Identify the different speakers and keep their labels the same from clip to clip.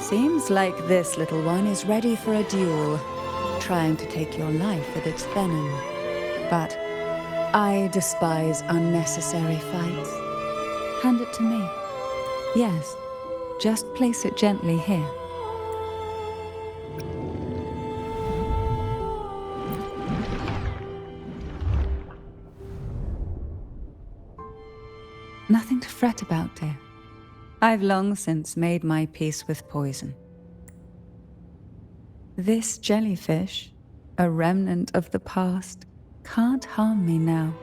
Speaker 1: Seems like this little one is ready for a duel, trying to take your life with its venom. But I despise unnecessary fights. Hand it to me. Yes, just place it gently here. Nothing to fret about, dear. I've long since made my peace with poison. This jellyfish, a remnant of the past, can't harm me now.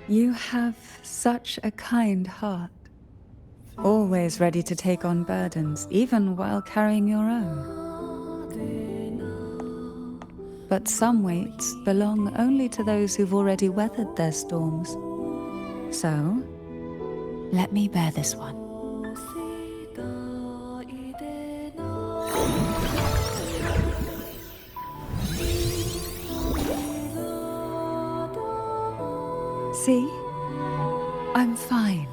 Speaker 1: You have such a kind heart. Always ready to take on burdens, even while carrying your own. But some weights belong only to those who've already weathered their storms. So, let me bear this one. See? I'm fine.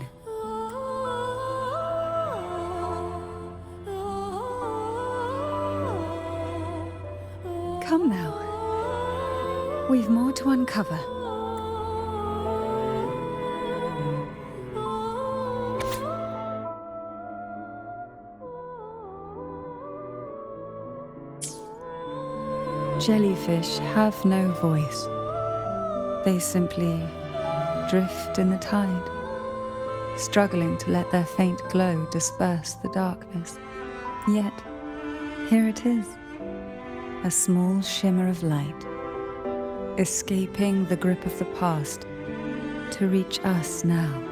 Speaker 1: Come now. We've more to uncover. Jellyfish have no voice. They simply drift in the tide, struggling to let their faint glow disperse the darkness. Yet, here it is, a small shimmer of light, escaping the grip of the past to reach us now.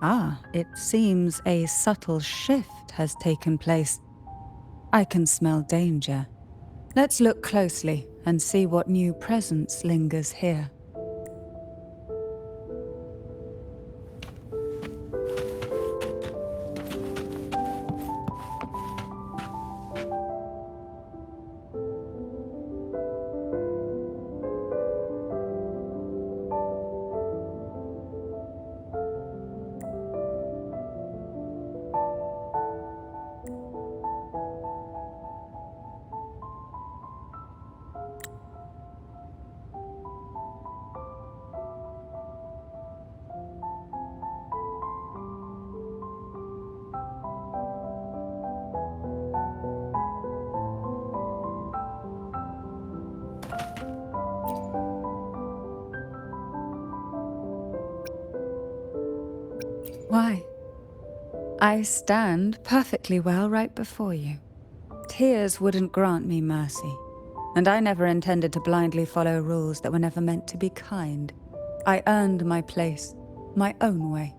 Speaker 1: Ah, it seems a subtle shift has taken place. I can smell danger. Let's look closely and see what new presence lingers here. Why? I stand perfectly well right before you. Tears wouldn't grant me mercy, and I never intended to blindly follow rules that were never meant to be kind. I earned my place, my own way.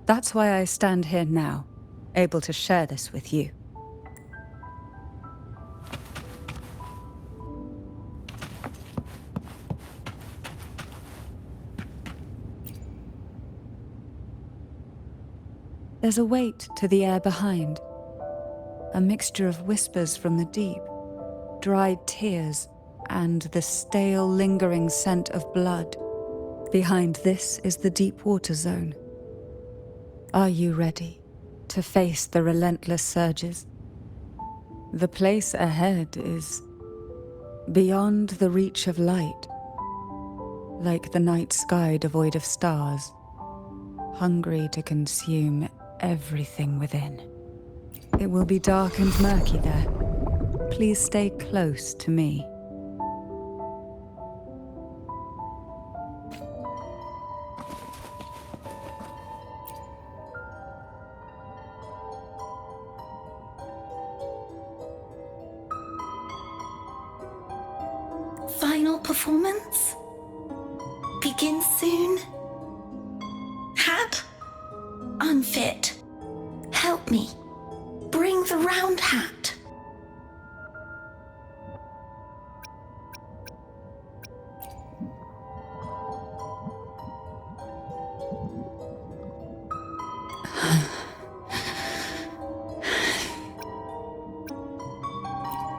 Speaker 1: That's why I stand here now, able to share this with you. There's a weight to the air behind, a mixture of whispers from the deep, dried tears, and the stale, lingering scent of blood. Behind this is the deep water zone. Are you ready to face the relentless surges? The place ahead is beyond the reach of light, like the night sky devoid of stars, hungry to consume everything within. It will be dark and murky there. Please stay close to me.
Speaker 2: Final performance? Begin soon? Hat? unfit. Help me. Bring the round hat.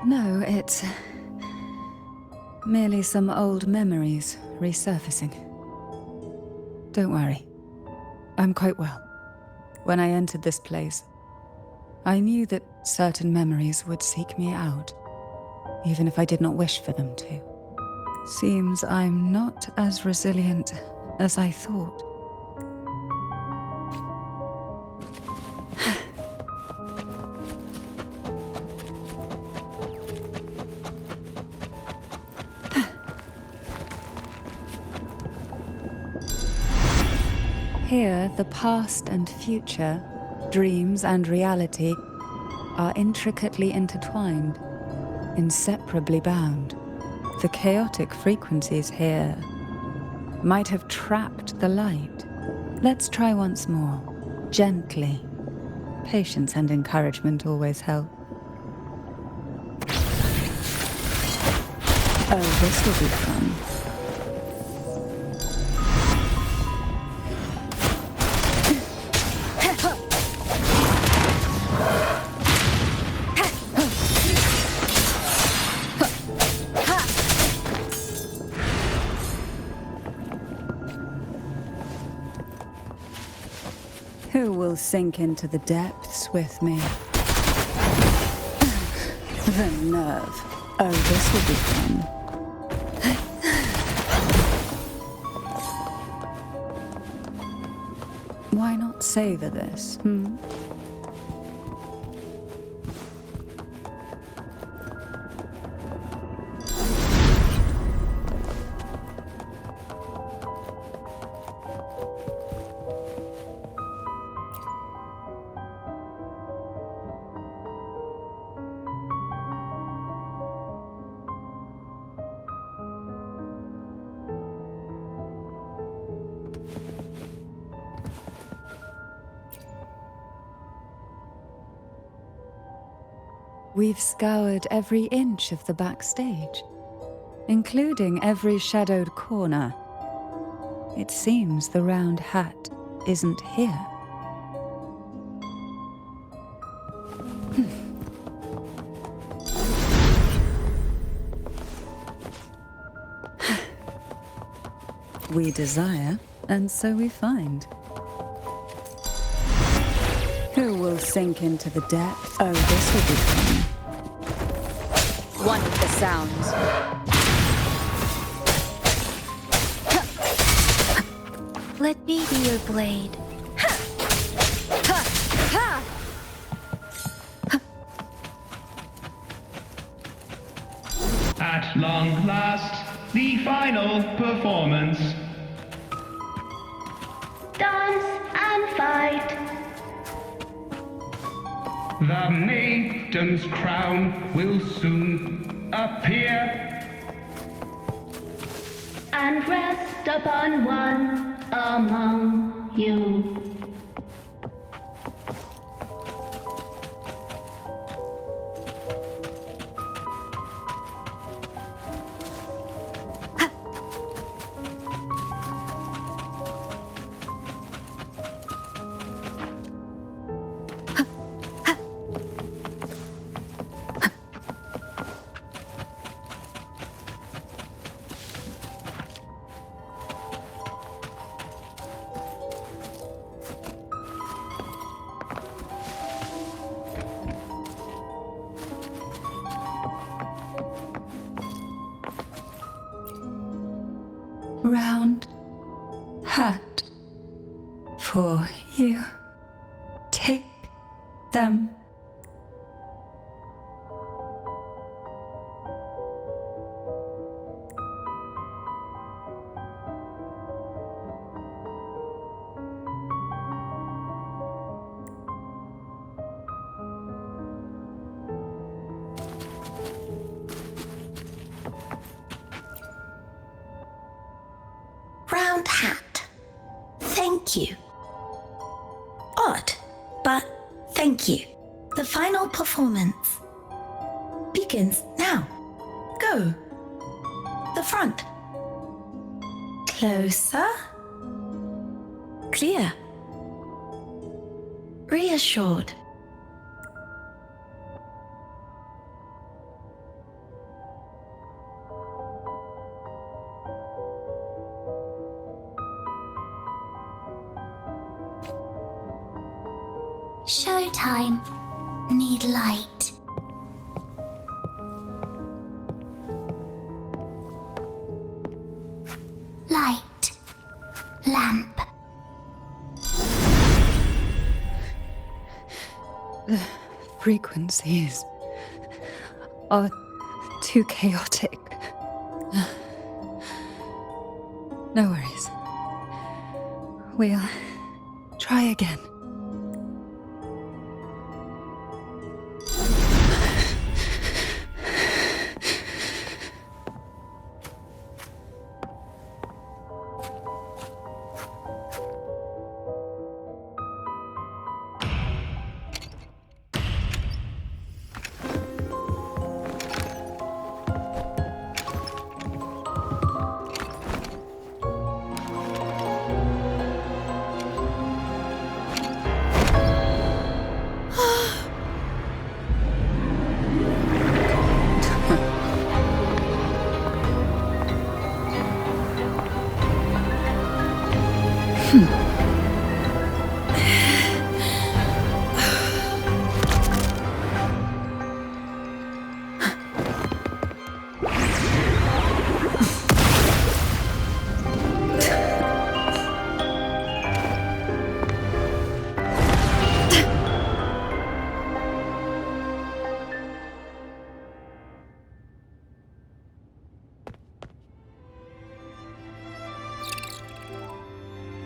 Speaker 1: No, it's merely some old memories resurfacing. Don't worry. I'm quite well. When I entered this place, I knew that certain memories would seek me out, even if I did not wish for them to. Seems I'm not as resilient as I thought. Here, the past and future, dreams and reality, are intricately intertwined, inseparably bound. The chaotic frequencies here might have trapped the light. Let's try once more, gently. Patience and encouragement always help. Oh, this will be fun. Who will sink into the depths with me? The nerve. Oh, this will be fun. Why not savor this, We've scoured every inch of the backstage, including every shadowed corner. It seems the round hat isn't here. We desire, and so we find. Who will sink into the depths? Oh, this will be fun.
Speaker 3: One of the sounds.
Speaker 2: Let me be your blade.
Speaker 4: At long last, the final performance.
Speaker 2: Dance and fight.
Speaker 4: The maiden's crown will soon appear
Speaker 2: And rest upon one among you.
Speaker 1: Round hat for you. Take them.
Speaker 2: Round hat. Thank you. On. but thank you. The final performance begins now. Go. The front. Closer. Clear. Reassured.
Speaker 5: Showtime. Need light. Light. Lamp.
Speaker 1: The frequencies are too chaotic. No worries. We'll try again.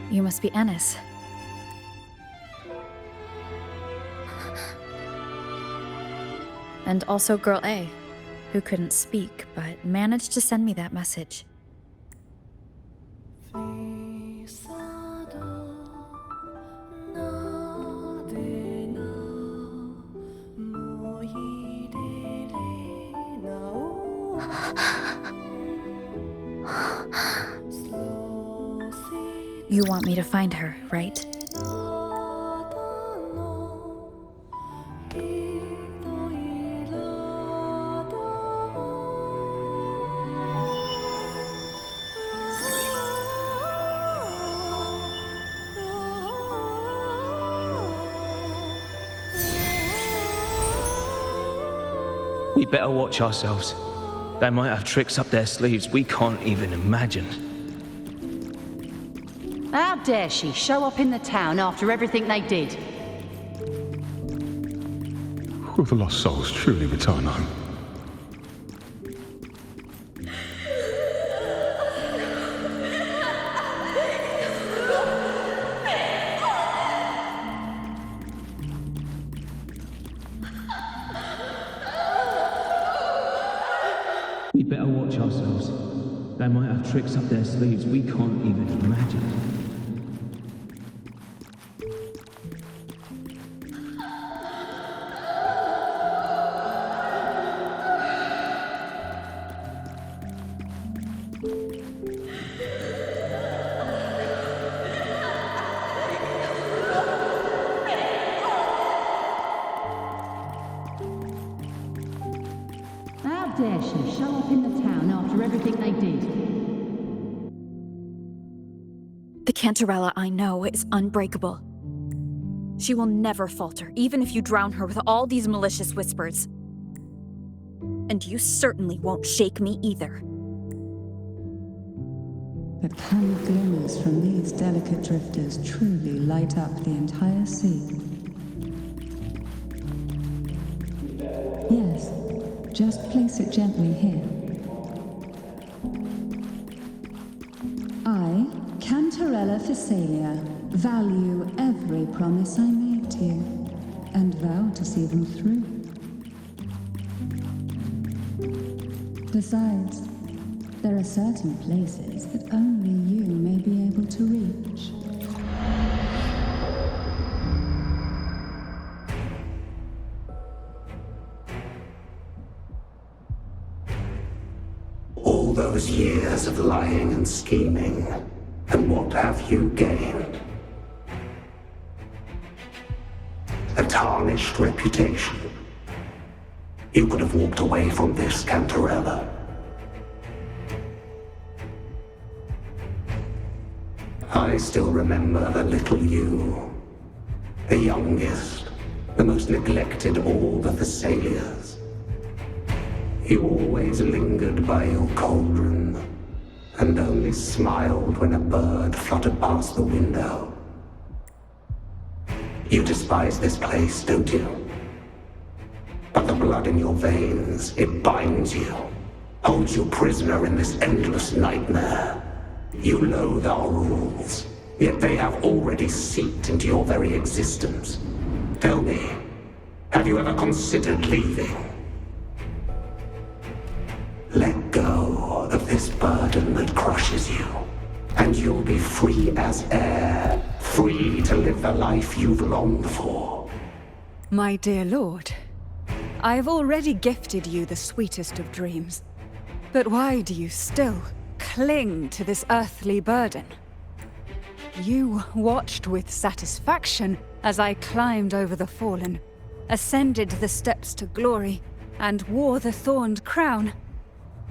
Speaker 3: You must be Ennis. And also Girl A, who couldn't speak, but managed to send me that message. You want me to find her, right?
Speaker 6: We better watch ourselves. They might have tricks up their sleeves we can't even imagine.
Speaker 7: How dare she show up in the town after everything they did?
Speaker 8: Will the lost souls truly return home?
Speaker 6: We better watch ourselves. They might have tricks up their sleeves we can't even imagine.
Speaker 7: How dare she show up in the town after everything they did?
Speaker 3: The Cantarella I know is unbreakable. She will never falter, even if you drown her with all these malicious whispers. And you certainly won't shake me either.
Speaker 1: But can glimmers from these delicate drifters truly light up the entire sea? Yes, just place it gently here. I, Cantarella Physalia, value every promise I made to you, and vow to see them through. Besides, there are certain places that only you may be able to reach.
Speaker 9: those years of lying and scheming, and what have you gained? A tarnished reputation. You could have walked away from this, Cantarella. I still remember the little you, the youngest, the most neglected of all the Thessalias. You always lingered by your cauldron, and only smiled when a bird fluttered past the window. You despise this place, don't you? But the blood in your veins, it binds you, holds you prisoner in this endless nightmare. You loathe our rules, yet they have already seeped into your very existence. Tell me, have you ever considered leaving? Let go of this burden that crushes you, and you'll be free as air, free to live the life you've longed for.
Speaker 1: My dear lord, I've already gifted you the sweetest of dreams. But why do you still cling to this earthly burden? You watched with satisfaction as I climbed over the fallen, ascended the steps to glory, and wore the thorned crown.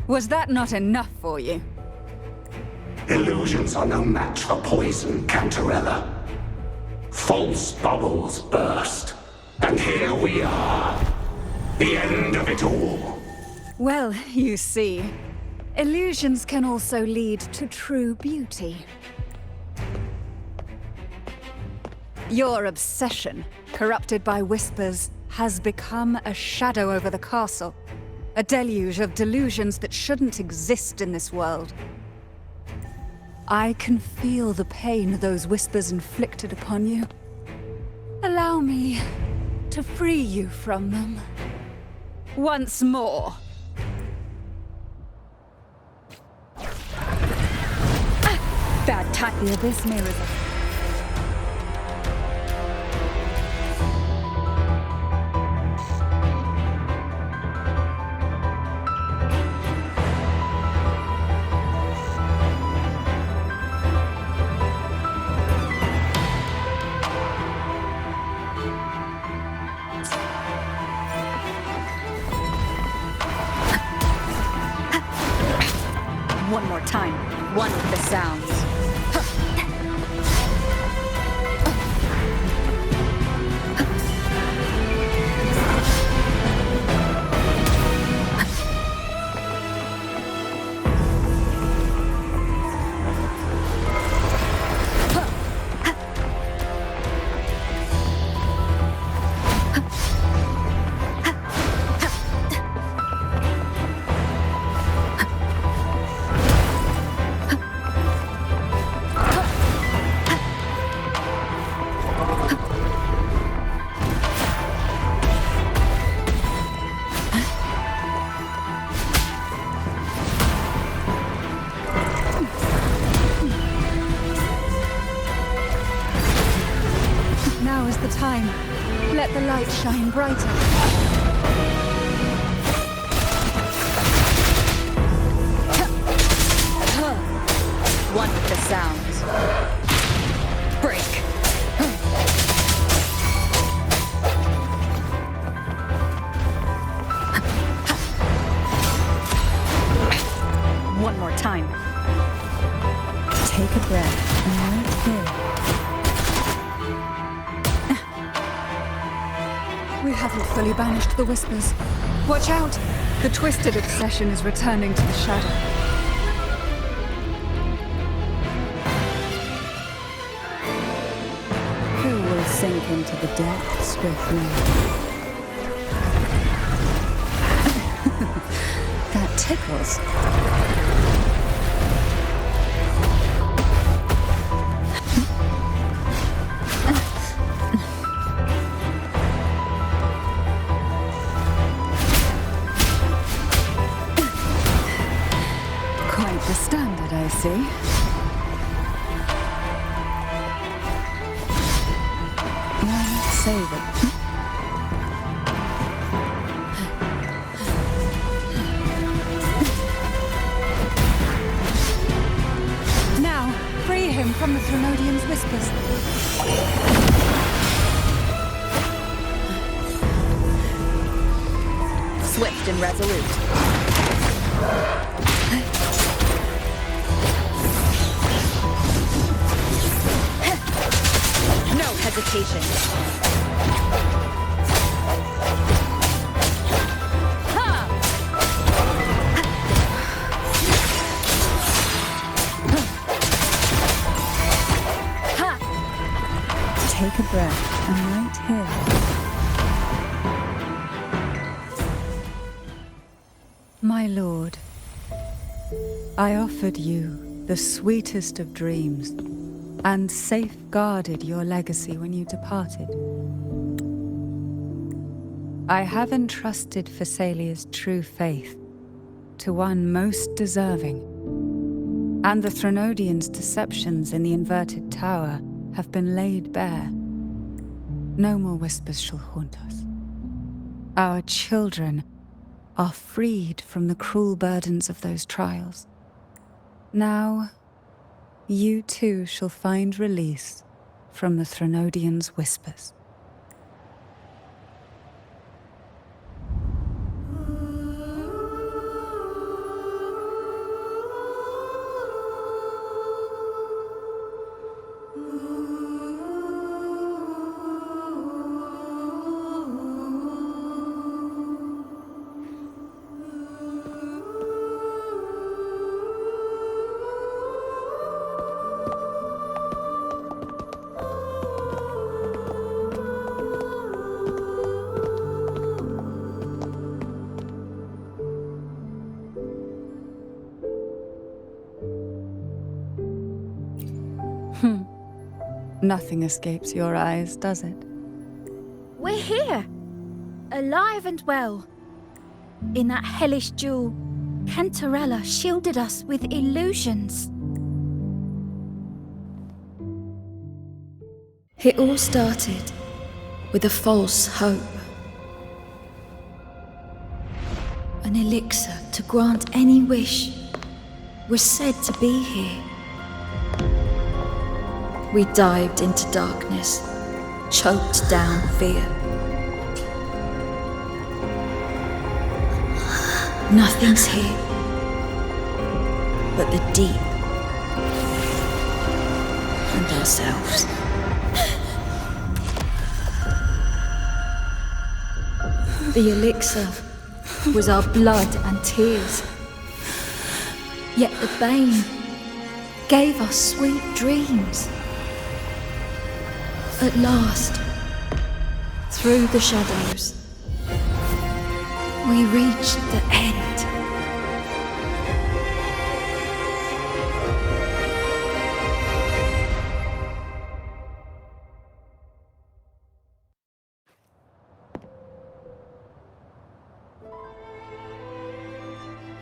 Speaker 1: Was that not enough for you?
Speaker 9: Illusions are no match for poison, Cantarella. False bubbles burst, and here we are. The end of it all.
Speaker 1: Well, you see, illusions can also lead to true beauty. Your obsession, corrupted by whispers, has become a shadow over the castle. A deluge of delusions that shouldn't exist in this world. I can feel the pain those whispers inflicted upon you. Allow me to free you from them. Once more. Bad time. The abyss may resist.
Speaker 3: One more time. One with the sounds.
Speaker 1: Now is the time. Let the light shine brighter.
Speaker 3: One with the sounds. Break. One more time.
Speaker 1: Take a breath and right here. We haven't fully banished the whispers. Watch out! The twisted obsession is returning to the shadow. Who will sink into the depths with me? That tickles. Quite the standard, I see. Now, save it. Threnodian's whispers.
Speaker 3: Swift and resolute. No hesitation.
Speaker 1: Take a breath, and right here. My lord, I offered you the sweetest of dreams and safeguarded your legacy when you departed. I have entrusted Phassalia's true faith to one most deserving, and the Threnodians' deceptions in the inverted tower have been laid bare. No more whispers shall haunt us. Our children are freed from the cruel burdens of those trials. Now, you too shall find release from the Threnodians' whispers. Nothing escapes your eyes, does it?
Speaker 3: We're here, alive and well. In that hellish duel, Cantarella shielded us with illusions.
Speaker 2: It all started with a false hope. An elixir to grant any wish was said to be here. We dived into darkness, choked down fear. Nothing's here but the deep and ourselves. The elixir was our blood and tears. Yet the bane gave us sweet dreams. At last, through the shadows, we reached the end.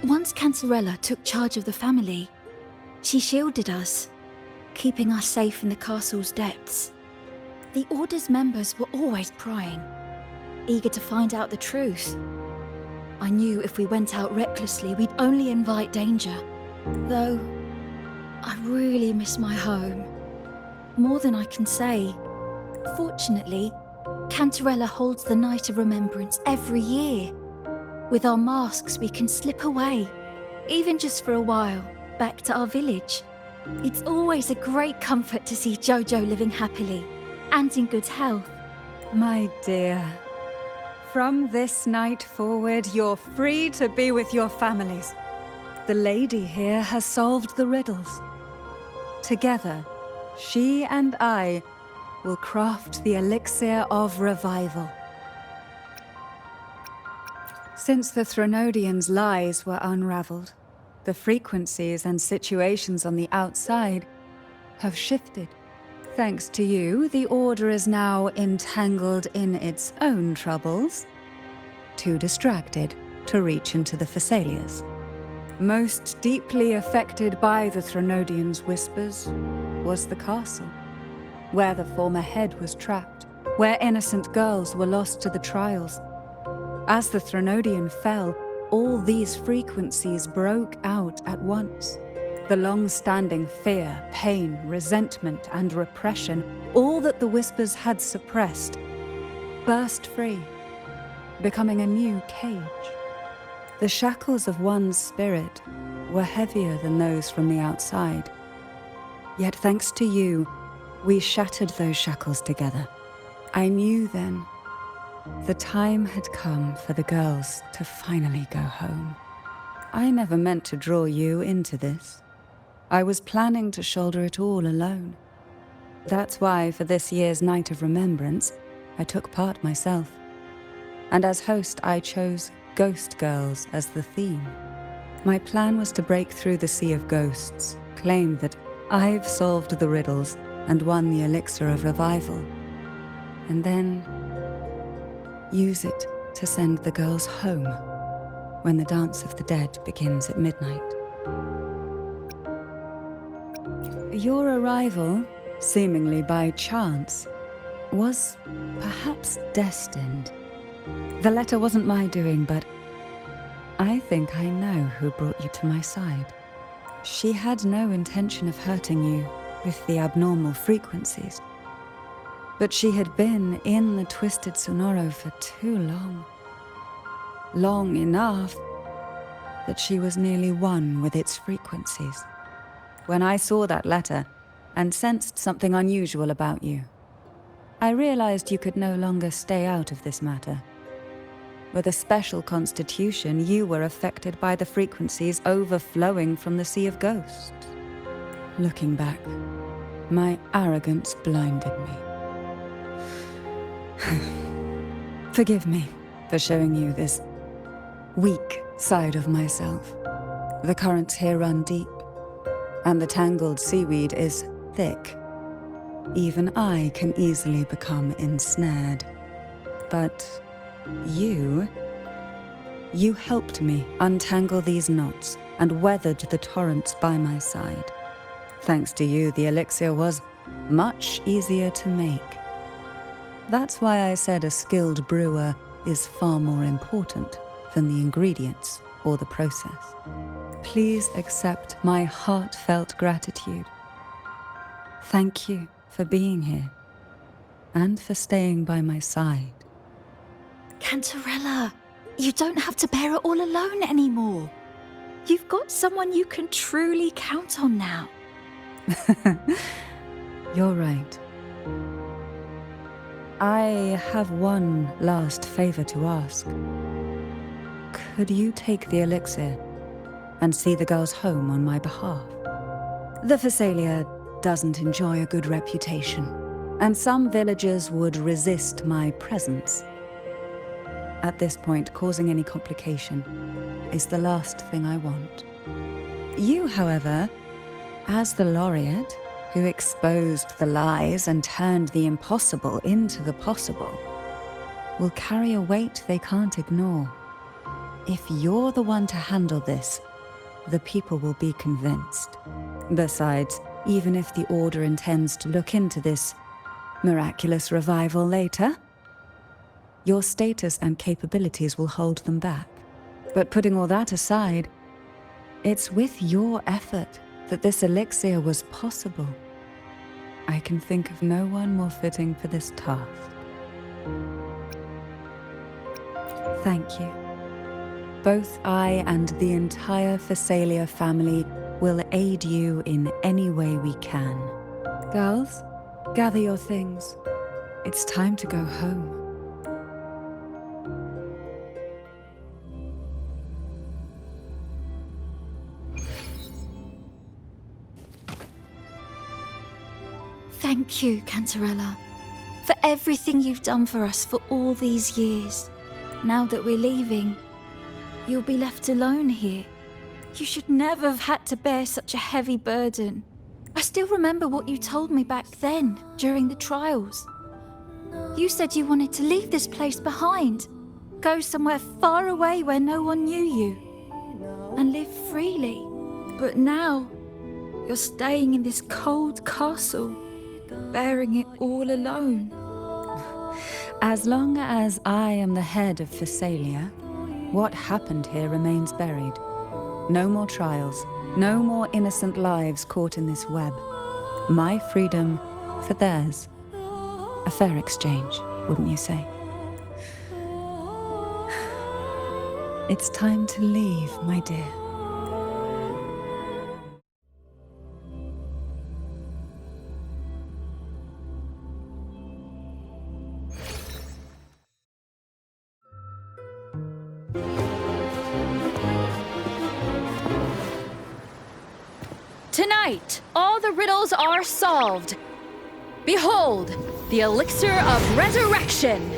Speaker 3: Once Cantarella took charge of the family, she shielded us, keeping us safe in the castle's depths. The Order's members were always prying, eager to find out the truth. I knew if we went out recklessly, we'd only invite danger. Though, I really miss my home. More than I can say. Fortunately, Cantarella holds the Night of Remembrance every year. With our masks, we can slip away, even just for a while, back to our village. It's always a great comfort to see Jojo living happily and in good health.
Speaker 1: My dear, from this night forward, you're free to be with your families. The lady here has solved the riddles. Together, she and I will craft the elixir of revival. Since the Threnodians' lies were unraveled, the frequencies and situations on the outside have shifted. Thanks to you, the Order is now entangled in its own troubles, too distracted to reach into the Phassalias. Most deeply affected by the Threnodians' whispers was the castle, where the former head was trapped, where innocent girls were lost to the trials. As the Threnodian fell, all these frequencies broke out at once. The long-standing fear, pain, resentment, and repression, all that the Whispers had suppressed, burst free, becoming a new cage. The shackles of one's spirit were heavier than those from the outside. Yet thanks to you, we shattered those shackles together. I knew then the time had come for the girls to finally go home. I never meant to draw you into this. I was planning to shoulder it all alone. That's why for this year's Night of Remembrance, I took part myself. And as host, I chose Ghost Girls as the theme. My plan was to break through the sea of ghosts, claim that I've solved the riddles and won the elixir of revival, and then use it to send the girls home when the Dance of the Dead begins at midnight. Your arrival, seemingly by chance, was perhaps destined. The letter wasn't my doing, but I think I know who brought you to my side. She had no intention of hurting you with the abnormal frequencies, but she had been in the Twisted Sonoro for too long. Long enough that she was nearly one with its frequencies. When I saw that letter and sensed something unusual about you, I realized you could no longer stay out of this matter. With a special constitution, you were affected by the frequencies overflowing from the Sea of Ghosts. Looking back, my arrogance blinded me. Forgive me for showing you this weak side of myself. The currents here run deep, and the tangled seaweed is thick. Even I can easily become ensnared. But you helped me untangle these knots and weathered the torrents by my side. Thanks to you, the elixir was much easier to make. That's why I said a skilled brewer is far more important than the ingredients or the process. Please accept my heartfelt gratitude. Thank you for being here and for staying by my side.
Speaker 2: Cantarella, you don't have to bear it all alone anymore. You've got someone you can truly count on now.
Speaker 1: You're right. I have one last favor to ask. Could you take the elixir and see the girls home on my behalf? The Phasalia doesn't enjoy a good reputation, and some villagers would resist my presence. At this point, causing any complication is the last thing I want. You, however, as the laureate who exposed the lies and turned the impossible into the possible, will carry a weight they can't ignore. If you're the one to handle this, the people will be convinced. Besides, even if the Order intends to look into this miraculous revival later, your status and capabilities will hold them back. But putting all that aside, it's with your effort that this elixir was possible. I can think of no one more fitting for this task. Thank you. Both I and the entire Phasalia family will aid you in any way we can. Girls, gather your things. It's time to go home.
Speaker 2: Thank you, Cantarella, for everything you've done for us for all these years. Now that we're leaving, you'll be left alone here. You should never have had to bear such a heavy burden. I still remember what you told me back then, during the trials. You said you wanted to leave this place behind, go somewhere far away where no one knew you, and live freely. But now, you're staying in this cold castle, bearing it all alone.
Speaker 1: As long as I am the head of Phasalia, what happened here remains buried. No more trials, No more innocent lives caught in this web. My freedom for theirs. A fair exchange, wouldn't you say? It's time to leave, my dear.
Speaker 3: Tonight, all the riddles are solved. Behold, the elixir of resurrection.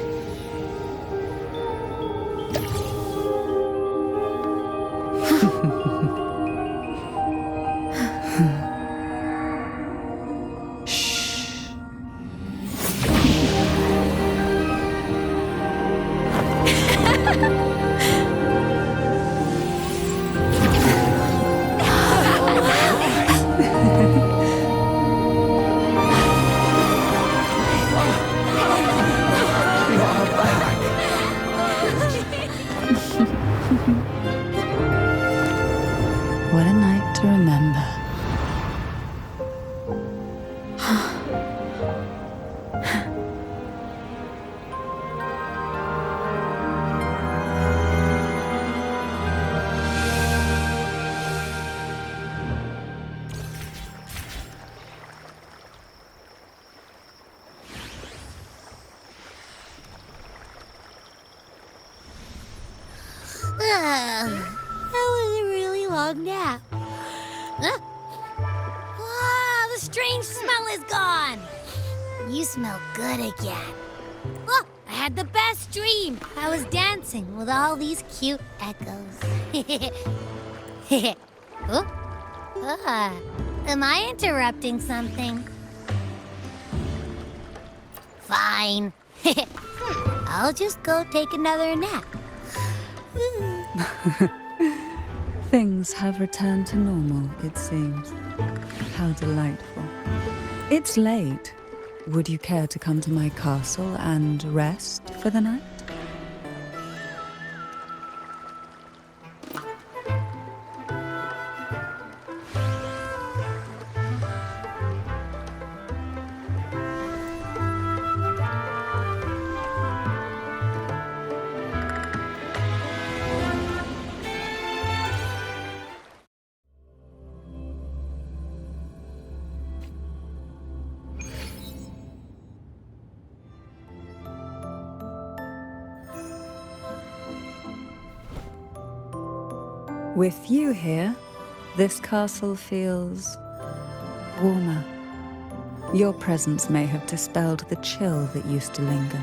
Speaker 1: What a night to remember.
Speaker 10: That was a really long nap. Huh? Wow, the strange smell is gone. You smell good again. Look, I had the best dream. I was dancing with all these cute echoes. Oh? Am I interrupting something? Fine. I'll just go take another nap.
Speaker 1: Things have returned to normal, it seems. How delightful. It's late. Would you care to come to my castle and rest for the night? With you here, this castle feels warmer. Your presence may have dispelled the chill that used to linger.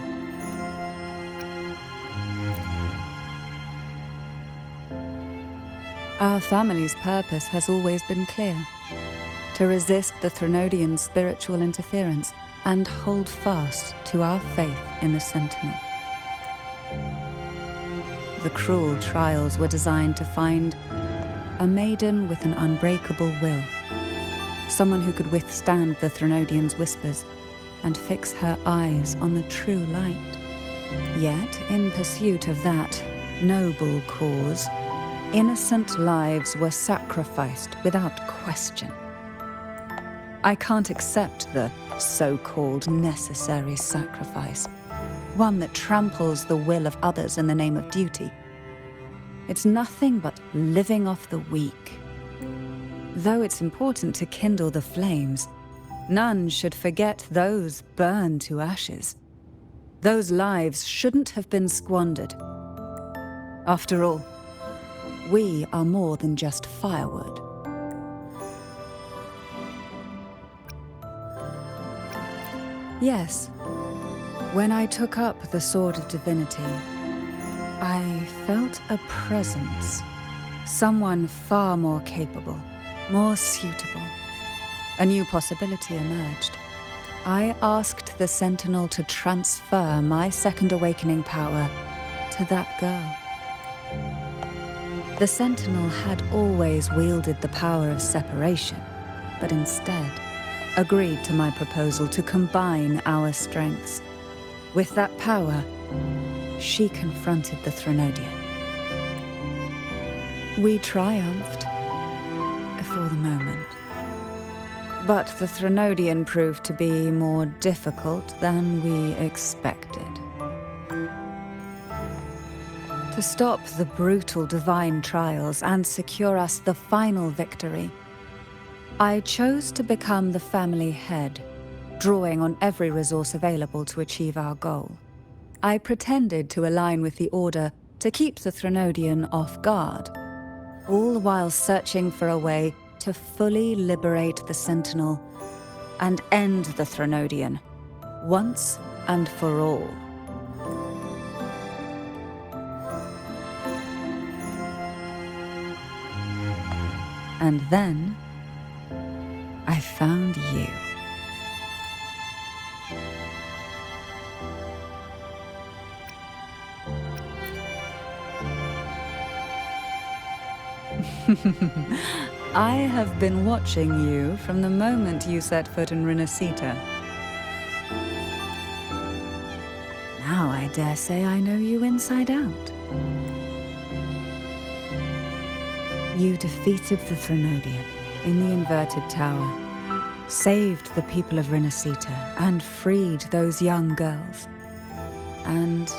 Speaker 1: Our family's purpose has always been clear: to resist the Threnodian spiritual interference and hold fast to our faith in the Sentinel. The cruel trials were designed to find a maiden with an unbreakable will, someone who could withstand the Threnodian's whispers and fix her eyes on the true light. Yet, in pursuit of that noble cause, innocent lives were sacrificed without question. I can't accept the so-called necessary sacrifice, one that tramples the will of others in the name of duty. It's nothing but living off the weak. Though it's important to kindle the flames, none should forget those burned to ashes. Those lives shouldn't have been squandered. After all, we are more than just firewood. Yes, when I took up the Sword of Divinity, I felt a presence. Someone far more capable, more suitable. A new possibility emerged. I asked the Sentinel to transfer my second awakening power to that girl. The Sentinel had always wielded the power of separation, but instead agreed to my proposal to combine our strengths. With that power, she confronted the Threnodian. We triumphed. But the Threnodian proved to be more difficult than we expected. To stop the brutal divine trials and secure us the final victory, I chose to become the family head, drawing on every resource available to achieve our goal. I pretended to align with the Order to keep the Threnodian off guard, all while searching for a way to fully liberate the Sentinel and end the Threnodian, once and for all. And then, I found you. I have been watching you from the moment you set foot in Renacita. Now I dare say I know you inside out. You defeated the Threnodian in the Inverted Tower, saved the people of Renacita, and freed those young girls. And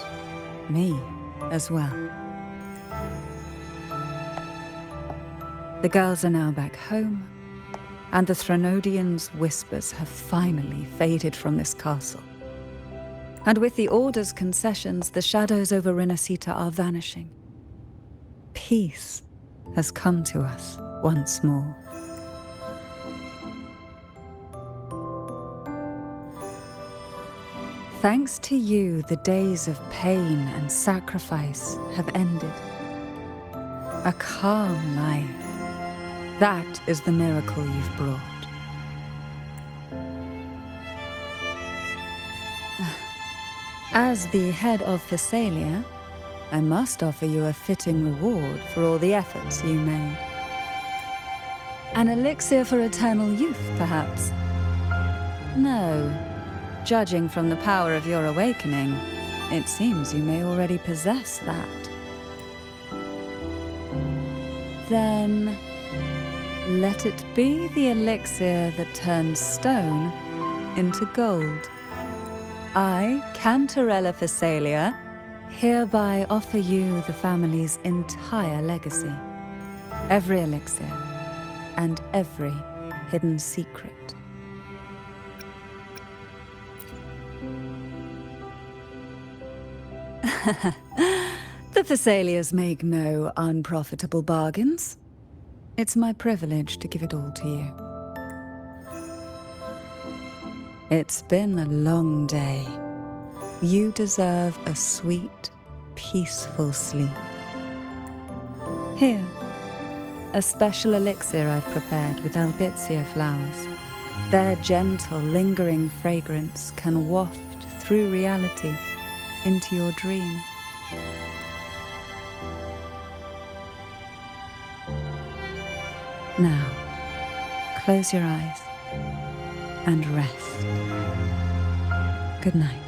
Speaker 1: me as well. The girls are now back home, and the Threnodian's whispers have finally faded from this castle. And with the Order's concessions, the shadows over Renacita are vanishing. Peace has come to us once more. Thanks to you, the days of pain and sacrifice have ended. A calm life. That is the miracle you've brought. As the head of Thessalia, I must offer you a fitting reward for all the efforts you made. An elixir for eternal youth, perhaps? No. Judging from the power of your awakening, it seems you may already possess that. Then, let it be the elixir that turns stone into gold. I, Cantarella Thessalia, hereby offer you the family's entire legacy. Every elixir and every hidden secret. The Thessalias make no unprofitable bargains. It's my privilege to give it all to you. It's been a long day. You deserve a sweet, peaceful sleep. Here, a special elixir I've prepared with albizia flowers. Their gentle, lingering fragrance can waft through reality into your dream. Now, close your eyes and rest. Good night.